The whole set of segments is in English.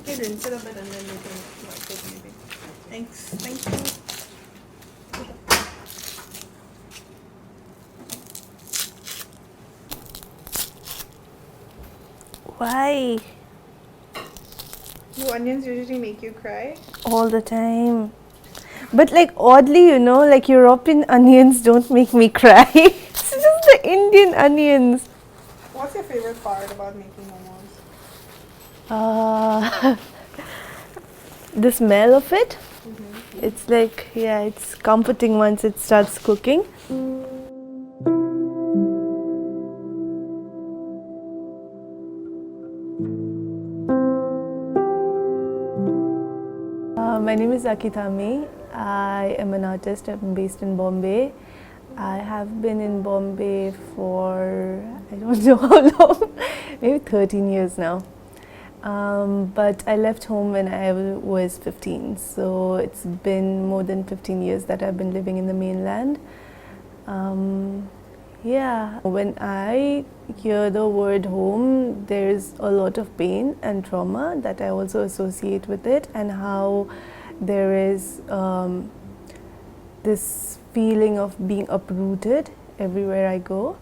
Okay, rinse it a bit and then you can wipe it maybe. Thanks. Thank you. Why? Do onions usually make you cry? All the time. But like oddly, like European onions don't make me cry. It's just the Indian onions. What's your favorite part about making momos? Uh, the smell of it. It's like, yeah, it's comforting once it starts cooking. My name is Akithami. I am an artist. I'm based in Bombay. I have been in Bombay for, I don't know how long, maybe 13 years now. But I left home when I was 15, so it's been more than 15 years that I've been living in the mainland. Yeah, when I hear the word home, there's a lot of pain and trauma that I also associate with it, and how there is this feeling of being uprooted everywhere I go.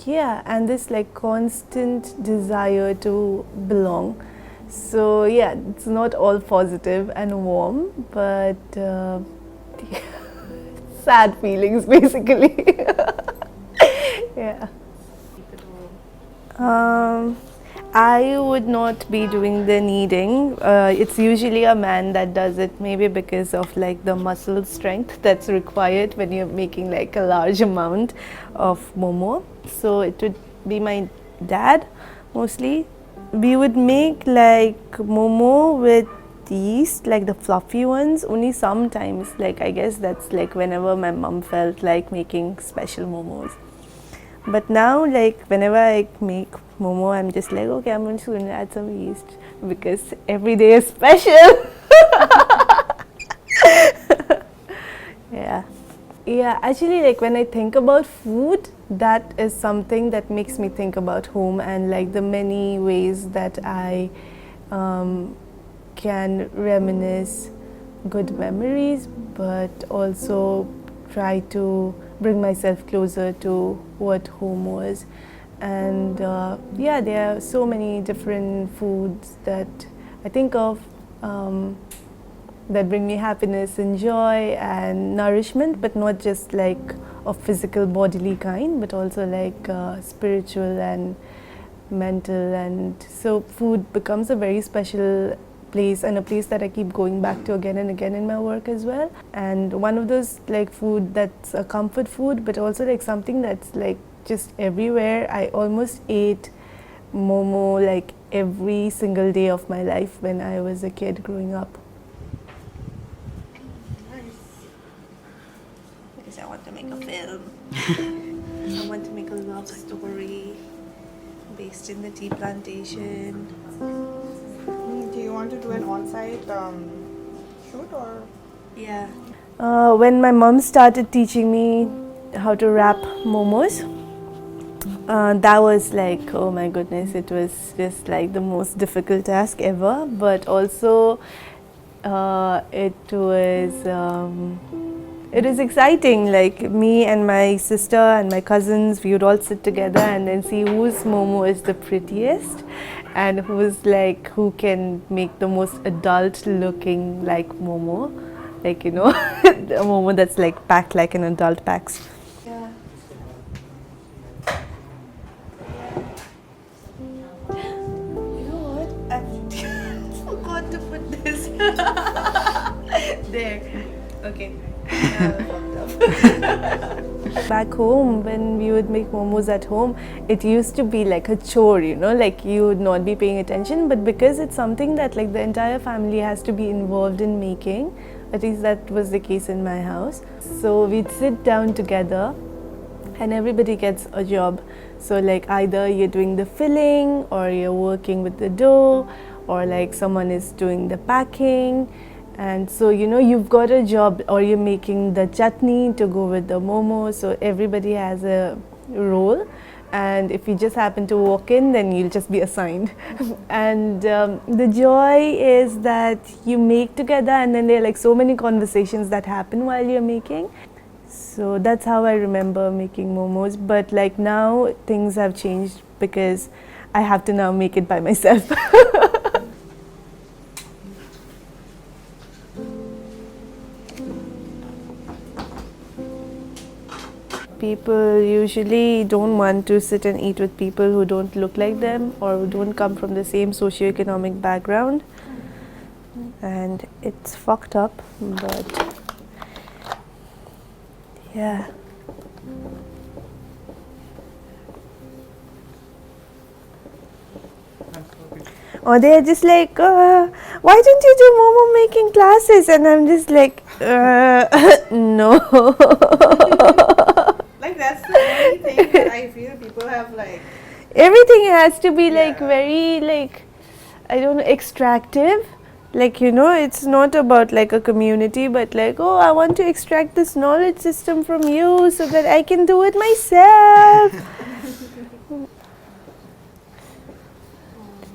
Yeah, and this like constant desire to belong. So yeah, it's not all positive and warm, but sad feelings basically. Yeah. I would not be doing the kneading. It's usually a man that does it, maybe because of like the muscle strength that's required when you're making like a large amount of momo. So it would be my dad mostly. We would make like momo with yeast, like the fluffy ones, only sometimes. Like I guess that's like whenever my mom felt like making special momos. But now, like whenever I make momo, I'm just like, okay, I'm just going to add some yeast because every day is special. Yeah. Yeah, actually, like when I think about food, that is something that makes me think about home and like the many ways that I can reminisce good memories, but also try to bring myself closer to what home was. And yeah, there are so many different foods that I think of that bring me happiness and joy and nourishment, but not just like of physical bodily kind, but also like spiritual and mental. And so food becomes a very special place and a place that I keep going back to again and again in my work as well. And one of those like food that's a comfort food, but also like something that's like just everywhere. I almost ate momo like every single day of my life when I was a kid growing up. Because I want to make a film. I want to make a love story based in the tea plantation. Do you want to do an on-site shoot or? Yeah. When my mom started teaching me how to wrap momos, that was like, oh my goodness, it was just like the most difficult task ever. But also, it was exciting. Like me and my sister and my cousins, we would all sit together and then see whose momo is the prettiest and who can make the most adult looking like momo, like a momo that's like packed like an adult packs. Yeah. You know what? I forgot to put this there. Okay. Back home, when we would make momos at home, it used to be like a chore, like you would not be paying attention. But because it's something that like the entire family has to be involved in making, at least that was the case in my house. So we'd sit down together and everybody gets a job. So like either you're doing the filling or you're working with the dough or like someone is doing the packing. And so you've got a job, or you're making the chutney to go with the momo. So everybody has a role, and if you just happen to walk in, then you'll just be assigned. And the joy is that you make together, and then there are like so many conversations that happen while you're making. So that's how I remember making momos. But like now things have changed because I have to now make it by myself. People usually don't want to sit and eat with people who don't look like them or who don't come from the same socioeconomic background. And it's fucked up, but yeah. Or they're just like, why don't you do momo making classes? And I'm just like, no. Like that's the only thing that I feel people have like. Everything has to be like Yeah. very like, I don't know, extractive. Like, you know, it's not about like a community, but like, oh, I want to extract this knowledge system from you so that I can do it myself.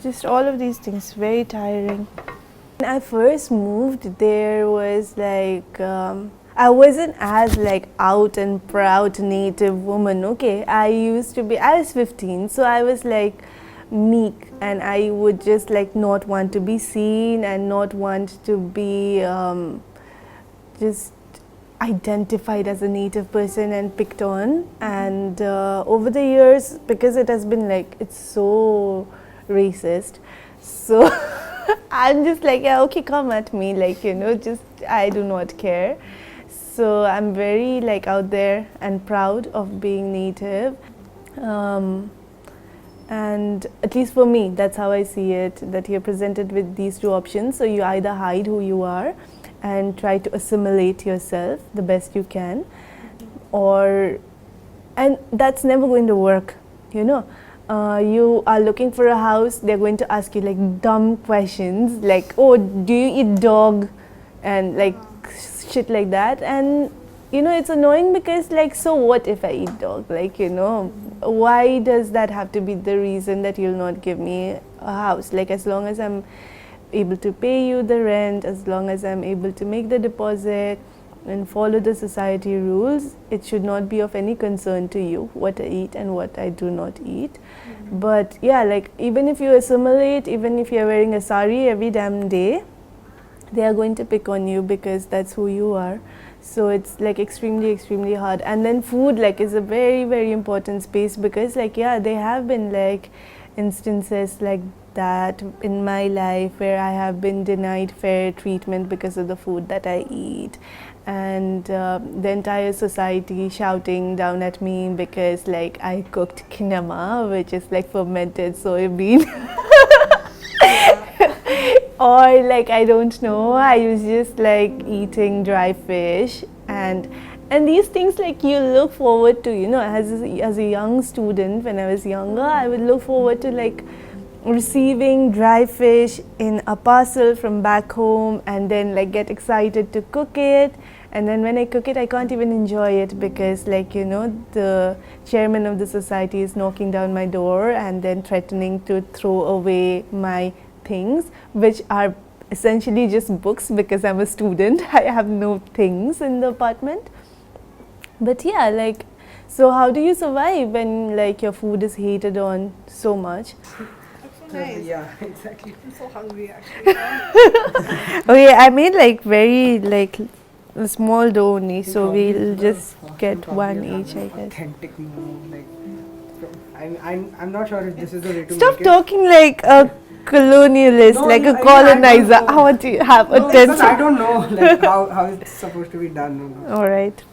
Just all of these things, very tiring. When I first moved, there was like, I wasn't as like out and proud native woman, okay? I was 15, so I was like meek, and I would just like not want to be seen and not want to be just identified as a native person and picked on. And over the years, because it has been like, it's so racist, so I'm just like, yeah, okay, come at me, like, you know, just I do not care. So I'm very like out there and proud of being native, and at least for me, that's how I see it, that you're presented with these two options. So you either hide who you are and try to assimilate yourself the best you can, and that's never going to work, you know. You are looking for a house, they're going to ask you like dumb questions like, oh, do you eat dog, and like shit like that. And you know, it's annoying because like, so what if I eat dog, like, you know, why does that have to be the reason that you'll not give me a house? Like, as long as I'm able to pay you the rent, as long as I'm able to make the deposit and follow the society rules, it should not be of any concern to you what I eat and what I do not eat. But yeah, like, even if you assimilate, even if you're wearing a sari every damn day, they are going to pick on you because that's who you are. So it's like extremely hard. And then food like is a very important space, because like, yeah, there have been like instances like that in my life where I have been denied fair treatment because of the food that I eat, and the entire society shouting down at me because like I cooked kinema, which is like fermented soybean. Or like, I don't know, I was just like eating dry fish, and these things like you look forward to, you know, as a young student. When I was younger, I would look forward to like receiving dry fish in a parcel from back home, and then like get excited to cook it. And then when I cook it, I can't even enjoy it because like, you know, the chairman of the society is knocking down my door and then threatening to throw away my things, which are essentially just books, because I'm a student. I have no things in the apartment. But yeah, like, so how do you survive when like your food is hated on so much? That's so nice. Yeah, exactly. I'm so hungry actually. Okay, I made like very like a small dough only, so we'll just get one each, I guess. Authentic momo, like, I'm not sure if this is the way to Stop make it. talking like a colonialist, No, like no, a I colonizer. don't know. I want to have No, because I attention. don't know like how it's supposed to be done. No. All right.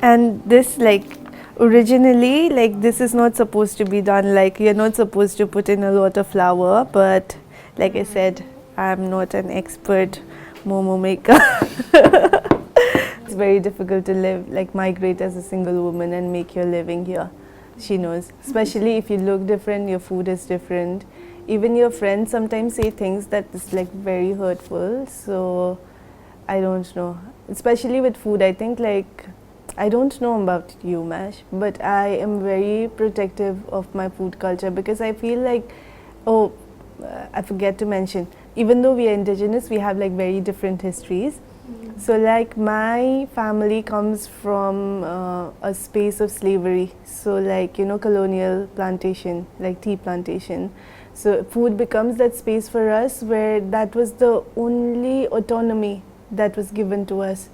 And this like originally, like, this is not supposed to be done, like you're not supposed to put in a lot of flour, but like I said, I'm not an expert momo maker. It's very difficult to live, like migrate as a single woman and make your living here. She knows, especially if you look different, your food is different. Even your friends sometimes say things that is like very hurtful. So I don't know. especially with food. I think like I don't know about you, Mash, but I am very protective of my food culture because I feel like, oh, I forget to mention, even though we are indigenous, we have like very different histories. So like my family comes from a space of slavery. So like, you know, colonial plantation, like tea plantation. So food becomes that space for us where that was the only autonomy that was given to us.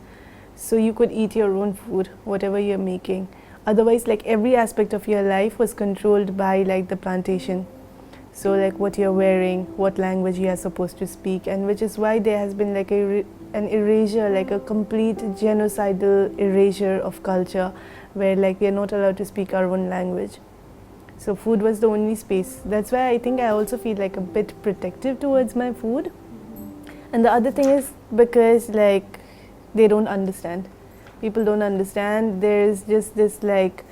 So you could eat your own food, whatever you're making. Otherwise, like every aspect of your life was controlled by like the plantation. So like what you're wearing, what language you are supposed to speak, and which is why there has been like an erasure, like a complete genocidal erasure of culture, where like we are not allowed to speak our own language. So food was the only space. That's why I think I also feel like a bit protective towards my food. And the other thing is because like they don't understand. People don't understand. There's just this like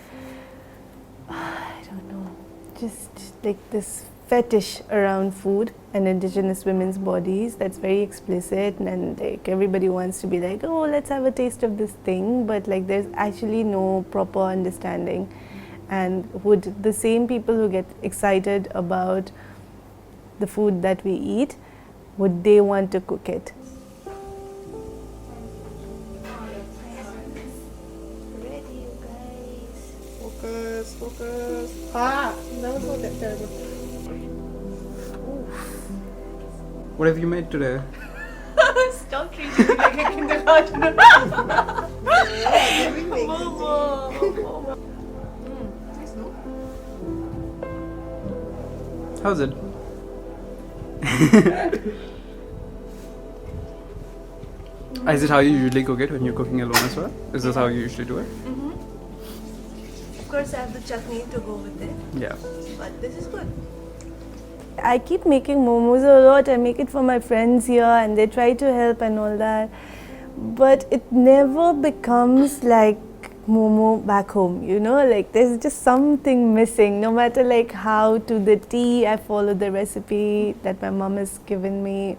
I don't know, just like this fetish around food and indigenous women's bodies that's very explicit, and like everybody wants to be like, oh, let's have a taste of this thing, but like there's actually no proper understanding. And would the same people who get excited about the food that we eat, would they want to cook it? Ready, you guys. Focus, focus. Ah, that was so terrible. What have you made today? Stop treating me like a kindergartner. Momo. Nice, no? How's it? Is it how you usually cook it when you're cooking alone as well? Is this how you usually do it? Of course, I have the chutney to go with it, Yeah. but this is good. I keep making momos a lot. I make it for my friends here and they try to help and all that. But it never becomes like momo back home, you know? Like there's just something missing. No matter like how to the T I follow the recipe that my mom has given me,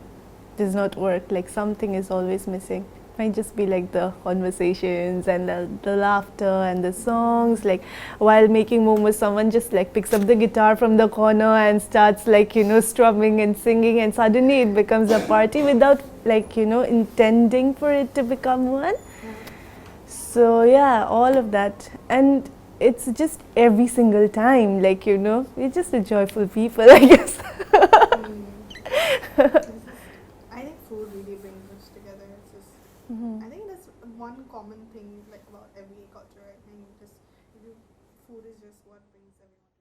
does not work. Like something is always missing. Might just be like the conversations and the laughter and the songs. Like while making momos, someone just like picks up the guitar from the corner and starts like, you know, strumming and singing, and suddenly it becomes a party without like, you know, intending for it to become one. So yeah, all of that. And it's just every single time, like, you know, we're just a joyful people, I guess. I think food really brings us together. It's just, I think that's one common thing like about every culture. I think just food is just what brings everyone.